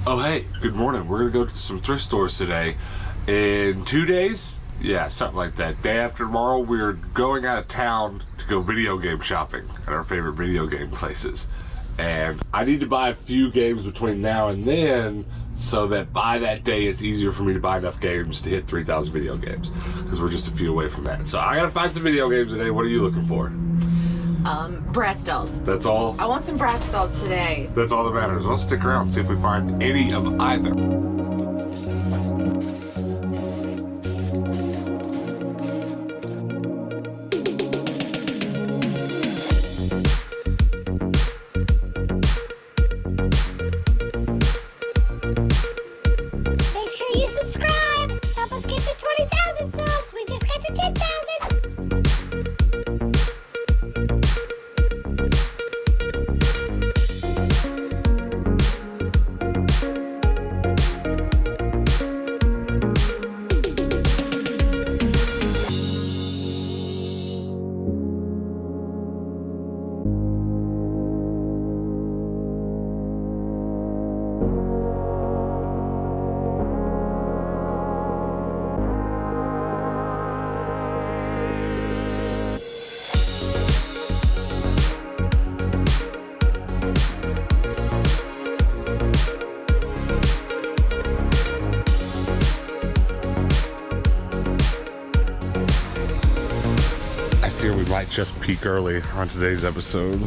Oh hey, good morning. We're gonna go to some thrift stores today. In 2 days? Yeah, something like that. Day after tomorrow, we're going out of town to go video game shopping at our favorite video game places. And I need to buy a few games between now and then so that by that day it's easier for me to buy enough games to hit 3,000 video games. Because we're just a few away from that. So I gotta find some video games today. What are you looking for? Bratz dolls. That's all? I want some Bratz dolls today. That's all that matters. Let's stick around and see if we find any of either. Make sure you subscribe. Help us get to 20,000 subs. We just got to 10,000. We might just peak early on today's episode.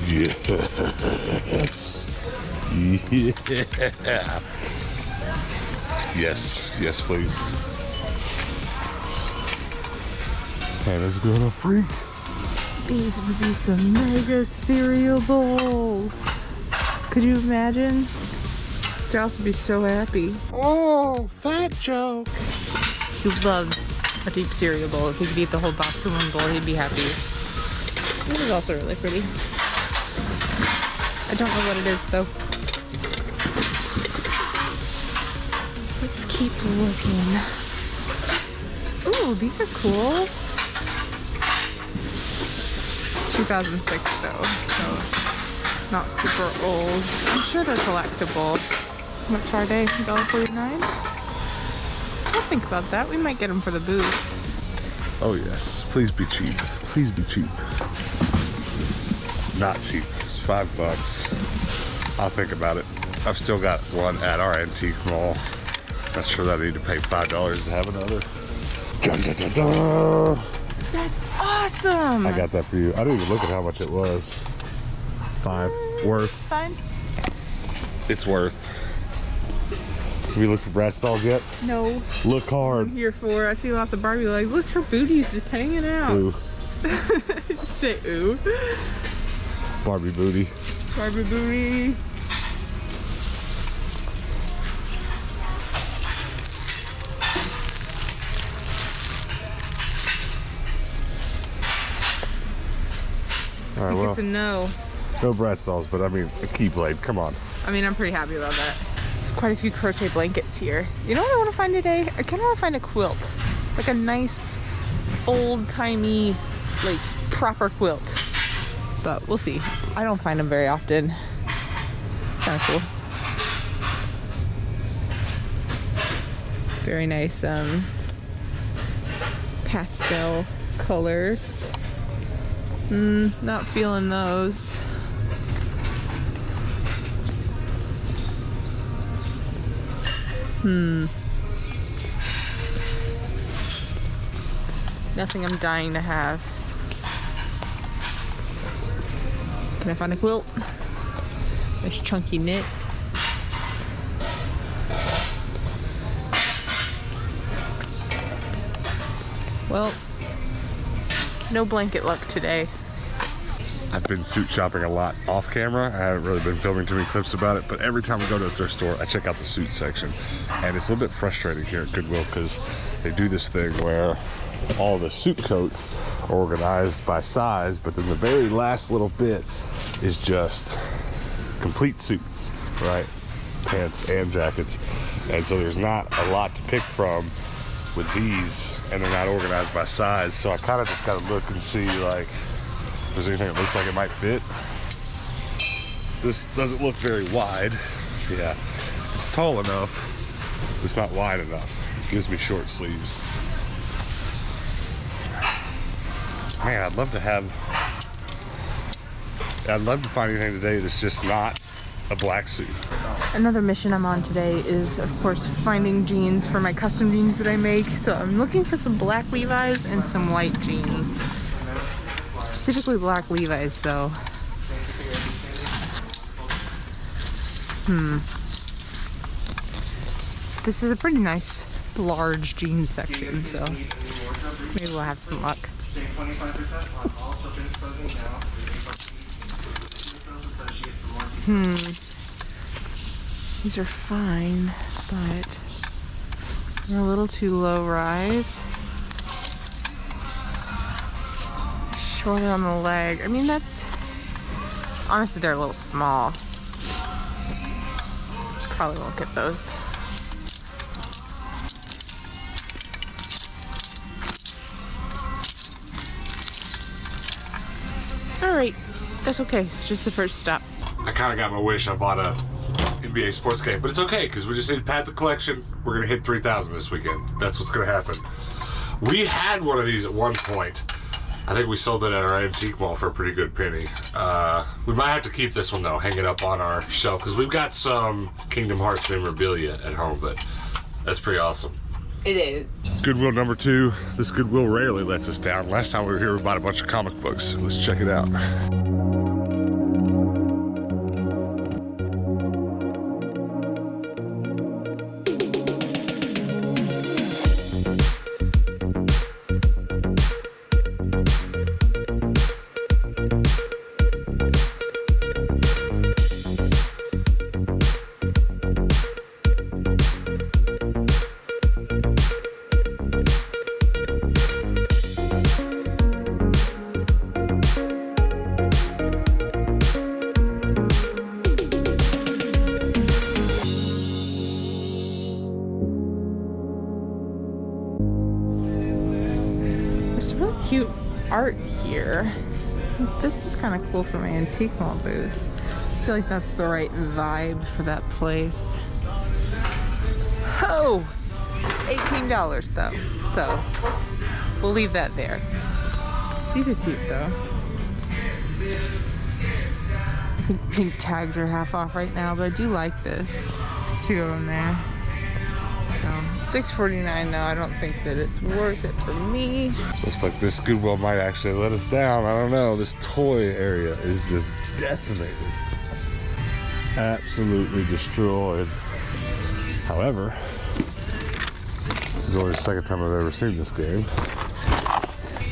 Yes. Yeah. Yes, please. And it's gonna freak. These would be some mega cereal bowls. Could you imagine? Josh would be so happy. Oh, fat joke. He loves a deep cereal bowl. If he could eat the whole box in one bowl, he'd be happy. This is also really pretty. I don't know what it is though. Let's keep looking. Ooh, these are cool. 2006 though, so not super old. I'm sure they're collectible. How much are they? $1.49? I'll think about that. We might get them for the booth. Oh yes, please be cheap. Please be cheap. Not cheap. It's $5. I'll think about it. I've still got one at our antique mall. Not sure that I need to pay $5 to have another. Dun, dun, dun, dun. That's awesome! I got that for you. I didn't even look at how much it was. $5. Worth. It's fine. It's worth. Have you looked for Bratz dolls yet? No. Look hard. I'm here for. I see lots of Barbie legs. Look, her booty's just hanging out. Ooh. Just say ooh. Barbie booty. Barbie booty. All right, well, It's a no. no Bratz dolls, but I mean, a Keyblade. Come on. I mean, I'm pretty happy about that. There's quite a few crochet blankets here. You know what I want to find today? I kind of want to find a quilt. Like a nice, old-timey, like, proper quilt. But we'll see. I don't find them very often. It's kind of cool. Very nice, pastel colors. Not feeling those. Nothing I'm dying to have. Can I find a quilt? Nice chunky knit. Well, no blanket luck today. I've been suit shopping a lot off camera. I haven't really been filming too many clips about it, but every time we go to a thrift store, I check out the suit section. And it's a little bit frustrating here at Goodwill because they do this thing where all the suit coats are organized by size, but then the very last little bit is just complete suits, right? Pants and jackets. And so there's not a lot to pick from with these, and they're not organized by size. So I kind of just gotta look and see like if there's anything that looks like it might fit. This doesn't look very wide. Yeah, it's tall enough. It's not wide enough. It gives me short sleeves. Man, I'd love to find anything today that's just not a black suit. Another mission I'm on today is, of course, finding jeans for my custom jeans that I make. So I'm looking for some black Levi's and some white jeans. Specifically black Levi's, though. This is a pretty nice, large jeans section, so maybe we'll have some luck. These are fine, but they're a little too low rise. Shorter on the leg. I mean, that's honestly, they're a little small. Probably won't get those. Alright, that's okay. It's just the first step. I kind of got my wish. I bought a NBA sports game, but it's okay because we just need to pad the collection. We're going to hit 3,000 this weekend. That's what's going to happen. We had one of these at one point. I think we sold it at our antique mall for a pretty good penny. We might have to keep this one, though, hang it up on our shelf because we've got some Kingdom Hearts memorabilia at home, but that's pretty awesome. It is. Goodwill number 2. This Goodwill rarely lets us down. Last time we were here, we bought a bunch of comic books. Let's check it out. There's some really cute art here. This is kind of cool for my antique mall booth. I feel like that's the right vibe for that place. Oh! It's $18 though, so we'll leave that there. These are cute though. I think pink tags are half off right now, but I do like this. There's 2 of them there. So $6.49 though. I don't think that it's worth it for me. Looks like this Goodwill might actually let us down. I don't know. This toy area is just decimated. Absolutely destroyed. However, this is only the second time I've ever seen this game.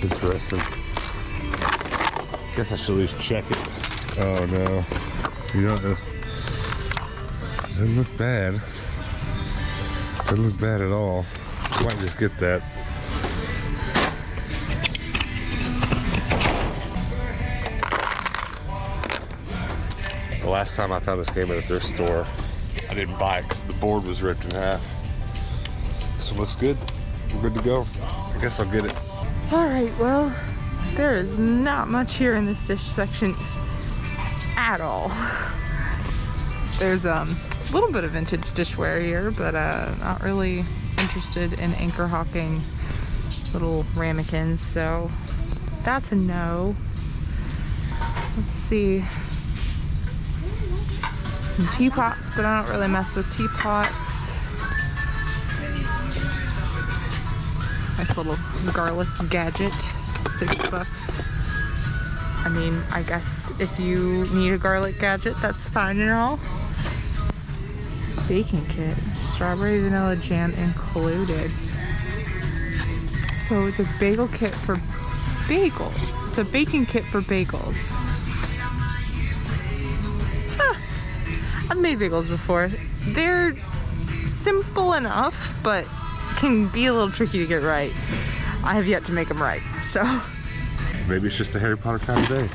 Interesting. Guess I should at least check it. Oh no. You don't know. Doesn't look bad. Doesn't look bad at all. Might just get that. The last time I found this game at a thrift store, I didn't buy it because the board was ripped in half. This one looks good. We're good to go. I guess I'll get it. Alright, well, there is not much here in this dish section at all. There's a little bit of vintage dishware here, but not really interested in anchor hawking little ramekins, so that's a no. Let's see. Some teapots, but I don't really mess with teapots. Nice little garlic gadget, $6. I mean, I guess if you need a garlic gadget, that's fine and all. Baking kit, strawberry vanilla jam included. So it's a bagel kit for bagels. It's a baking kit for bagels. Huh. I've made bagels before. They're simple enough, but can be a little tricky to get right. I have yet to make them right, so. Maybe it's just a Harry Potter kind of day.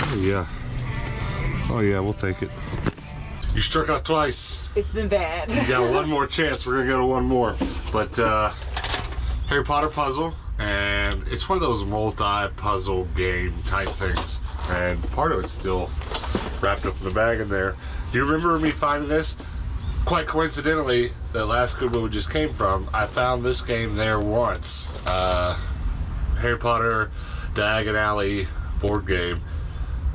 Oh yeah. Oh yeah, we'll take it. You struck out twice. It's been bad. You got one more chance. We're gonna go to one more. But Harry Potter puzzle. and it's one of those multi-puzzle game type things, and part of it's still wrapped up in the bag in there. Do you remember me finding this? Quite coincidentally, the last Goodwill we just came from, I found this game there once. Harry Potter Diagon Alley board game.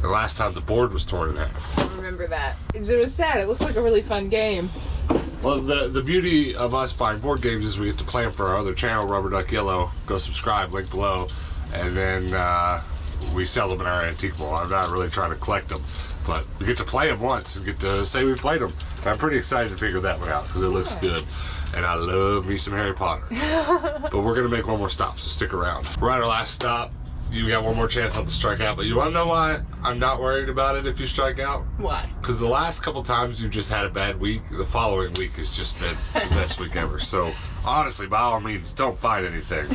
The last time the board was torn in half. I remember that. It was sad. It looks like a really fun game. Well, the beauty of us buying board games is we get to play them for our other channel, Rubber Duck Yellow. Go subscribe, link below. And then we sell them in our antique mall. I'm not really trying to collect them, but we get to play them once and get to say we played them. And I'm pretty excited to figure that one out because it looks good. And I love me some Harry Potter. But we're going to make one more stop, so stick around. We're at our last stop. You got one more chance not to strike out, but you want to know why I'm not worried about it if you strike out? Why? Because the last couple times you've just had a bad week, the following week has just been the best week ever. So honestly, by all means, don't find anything.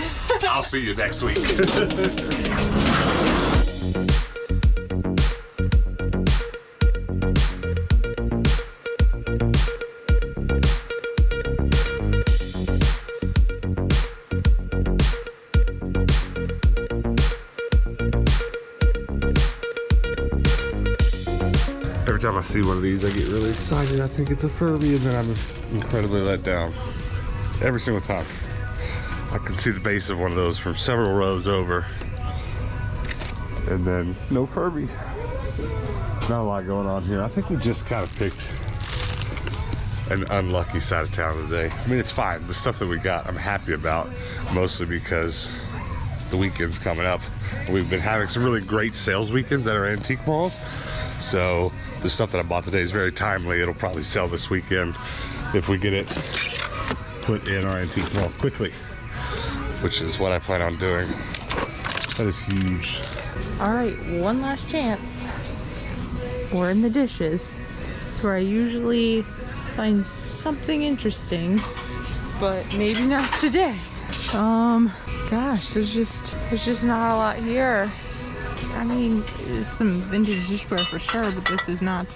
I'll see you next week. Every time I see one of these, I get really excited. I think it's a Furby, and then I'm incredibly let down. Every single time. I can see the base of one of those from several rows over. And then, no Furby. Not a lot going on here. I think we just kind of picked an unlucky side of town today. I mean, it's fine. The stuff that we got, I'm happy about. Mostly because the weekend's coming up. We've been having some really great sales weekends at our antique malls. So the stuff that I bought today is very timely. It'll probably sell this weekend if we get it put in our antique mall quickly, which is what I plan on doing. That is huge. All right, one last chance. We're in the dishes. It's where I usually find something interesting, but maybe not today. Gosh, there's just not a lot here. I mean, it's some vintage dishware for sure, but this is not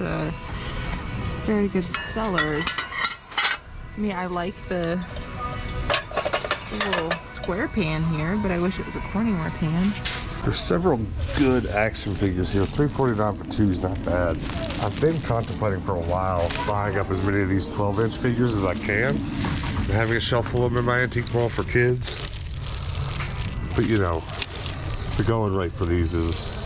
very good sellers. I mean, I like the little square pan here, but I wish it was a Corningware pan. There's several good action figures here. $3.49 for two is not bad. I've been contemplating for a while buying up as many of these 12-inch figures as I can and having a shelf full of them in my antique mall for kids. But you know, the going rate for these is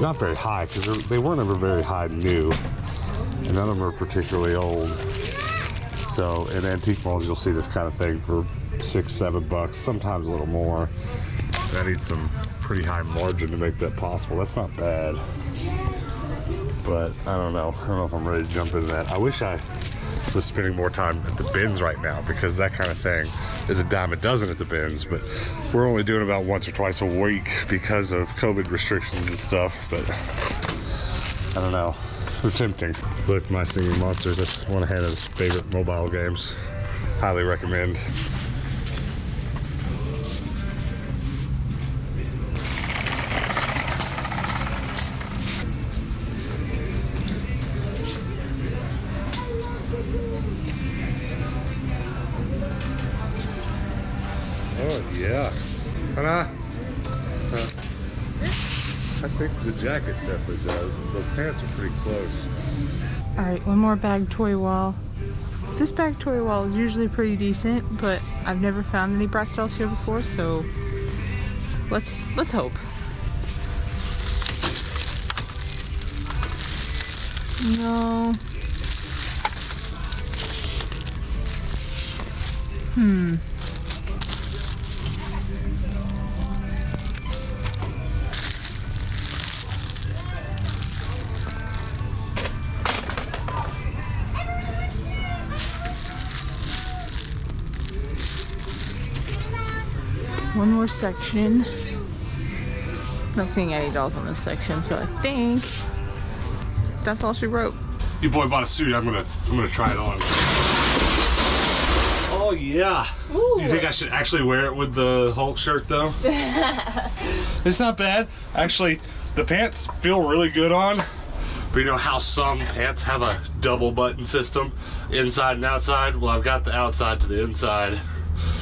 not very high because they weren't ever very high new, and none of them are particularly old. So in antique malls, you'll see this kind of thing for $6, $7, sometimes a little more. That needs some pretty high margin to make that possible. That's not bad, but I don't know if I'm ready to jump into that. I wish I was spending more time at the bins right now, because that kind of thing is a dime a dozen at the bins, but we're only doing about once or twice a week because of COVID restrictions and stuff. But I don't know, they're tempting. Look, My Singing Monsters, that's one of Hannah's favorite mobile games. Highly recommend. Oh yeah. Hannah? I think the jacket definitely does. The pants are pretty close. All right, one more bag toy wall. This bag toy wall is usually pretty decent, but I've never found any Bratz dolls here before, so let's hope. No. One more section. Not seeing any dolls on this section, so I think that's all she wrote. Your boy bought a suit. I'm gonna try it on. Oh yeah. Ooh. You think I should actually wear it with the Hulk shirt though? It's not bad. Actually, the pants feel really good on. But you know how some pants have a double button system, inside and outside? Well, I've got the outside to the inside.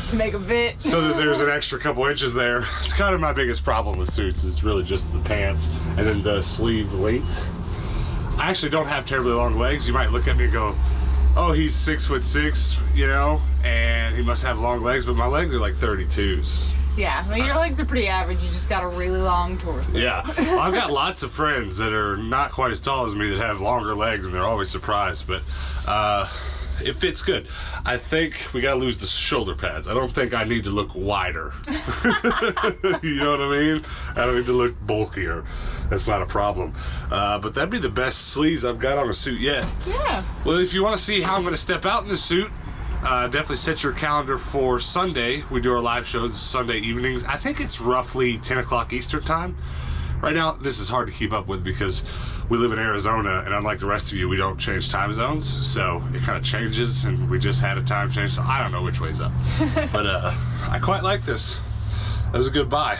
To make them fit. So that there's an extra couple inches there. It's kind of my biggest problem with suits. It's really just the pants and then the sleeve length. I actually don't have terribly long legs. You might look at me and go, oh, he's 6'6", you know, and he must have long legs, but my legs are like 32s. Yeah, well, your legs are pretty average. You just got a really long torso. Yeah, well, I've got lots of friends that are not quite as tall as me that have longer legs, and they're always surprised, but it fits good. I think we gotta lose the shoulder pads. I don't think I need to look wider. You know what I mean? I don't need to look bulkier. That's not a problem. But that'd be the best sleeves I've got on a suit yet. Yeah. Well, if you want to see how I'm going to step out in this suit, definitely set your calendar for Sunday. We do our live shows Sunday evenings. I think it's roughly 10 o'clock Eastern time. Right now, this is hard to keep up with because we live in Arizona, and unlike the rest of you, we don't change time zones. So it kind of changes, and we just had a time change, so I don't know which way's up. But I quite like this. That was a good buy.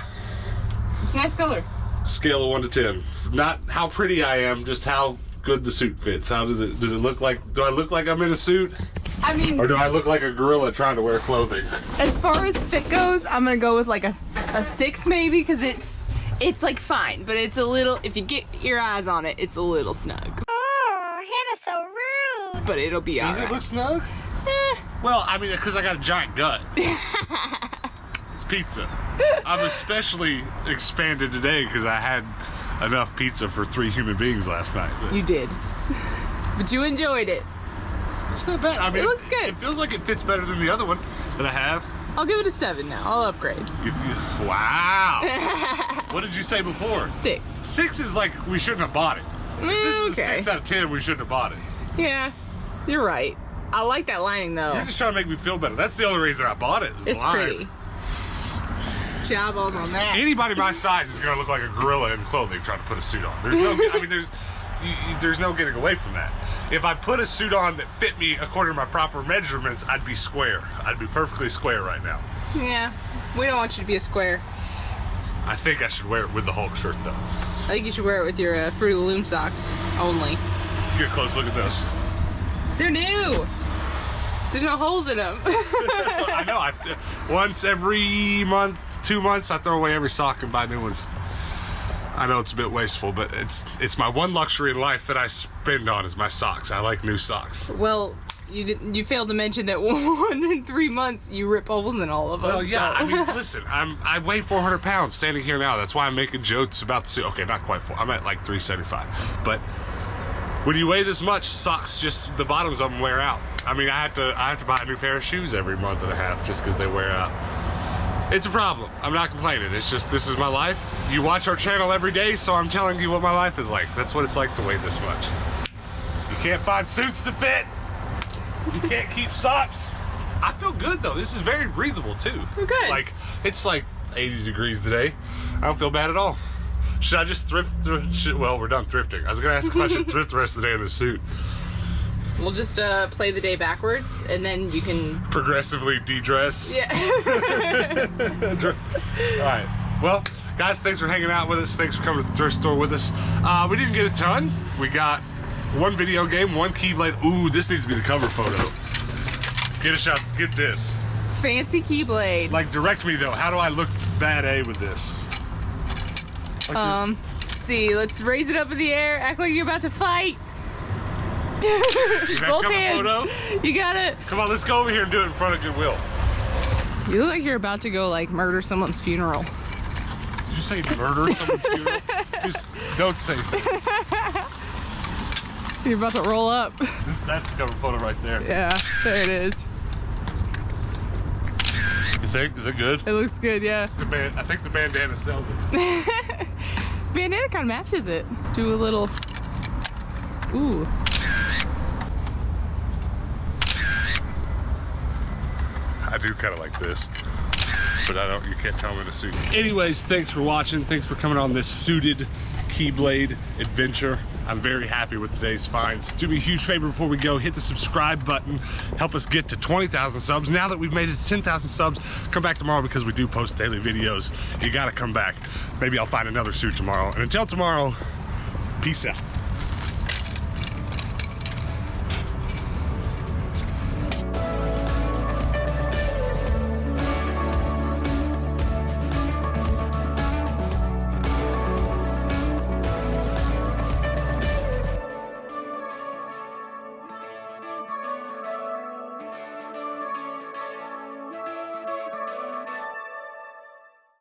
It's a nice color. Scale of 1 to 10. Not how pretty I am, just how good the suit fits. How does it look like? Do I look like I'm in a suit? I mean, Or do I look like a gorilla trying to wear clothing? as far as fit goes, I'm gonna go with like a 6 maybe, because it's like fine, but it's a little, if you get your eyes on it, it's a little snug. Oh, Hannah's so rude. But it'll be Does alright. it look snug? Eh. Well, I mean, because I got a giant gut. It's pizza. I'm especially expanded today because I had enough pizza for 3 human beings last night. But You did. But you enjoyed it. it's not bad. I mean, It looks good. It feels like it fits better than the other one that I have. I'll give it a 7 now. I'll upgrade. Wow. What did you say before? 6. 6 is like we shouldn't have bought it. If this is a Okay. 6 out of 10, we shouldn't have bought it. Yeah, you're right. I like that lining though. You're just trying to make me feel better. That's the only reason I bought it. Was the It's line. pretty. Eyeballs on that. Anybody my size is gonna look like a gorilla in clothing trying to put a suit on. There's no, I mean, there's no getting away from that. If I put a suit on that fit me according to my proper measurements, I'd be square. I'd be perfectly square right now. Yeah, we don't want you to be a square. I think I should wear it with the Hulk shirt though. I think you should wear it with your Fruit of the Loom socks only. Get a close look at those. They're new. There's no holes in them. I know. Once every month, 2 months, I throw away every sock and buy new ones. I know it's a bit wasteful, but it's my one luxury in life that I spend on is my socks. I like new socks. Well, you failed to mention that 1 in 3 months you rip holes in all of them. Well, yeah. so. I mean, listen. I weigh 400 pounds standing here now. That's why I'm making jokes about the suit. Okay, not quite 4. I'm at like 375. But when you weigh this much, socks just the bottoms of them wear out. I mean, I have to buy a new pair of shoes every month and a half just because they wear out. It's a problem. I'm not complaining. It's just this is my life. You watch our channel every day, so I'm telling you what my life is like. That's what it's like to weigh this much. You can't find suits to fit. You can't keep socks. I feel good though. This is very breathable too. You're good. Like it's like 80 degrees today. I don't feel bad at all. Should I just thrift? Well, we're done thrifting. I was gonna ask if I should thrift the rest of the day in the suit. We'll just play the day backwards, and then you can. Progressively de-dress. Yeah. All right. Well, guys, thanks for hanging out with us. Thanks for coming to the thrift store with us. We didn't get a ton. We got 1 video game, 1 Keyblade. Ooh, this needs to be the cover photo. Get a shot. Get this. Fancy Keyblade. Like, direct me though. How do I look bad A with this? Like Let's see. Let's raise it up in the air. Act like you're about to fight. that Both cover hands. photo? You got it. Come on, let's go over here and do it in front of Goodwill. You look like you're about to go like murder someone's funeral. Did you say murder someone's funeral? Just don't say that. You're about to roll up. That's the cover photo right there. Yeah, there it is. You think? Is it good? It looks good, yeah. I think the bandana sells it. Bandana kind of matches it. Do a little. Ooh. I do kind of like this, but I don't. You can't tell I'm in a suit. Anyways, thanks for watching. Thanks for coming on this suited Keyblade adventure. I'm very happy with today's finds. Do me a huge favor before we go, hit the subscribe button. Help us get to 20,000 subs. Now that we've made it to 10,000 subs, come back tomorrow because we do post daily videos. You gotta come back. Maybe I'll find another suit tomorrow. And until tomorrow, peace out.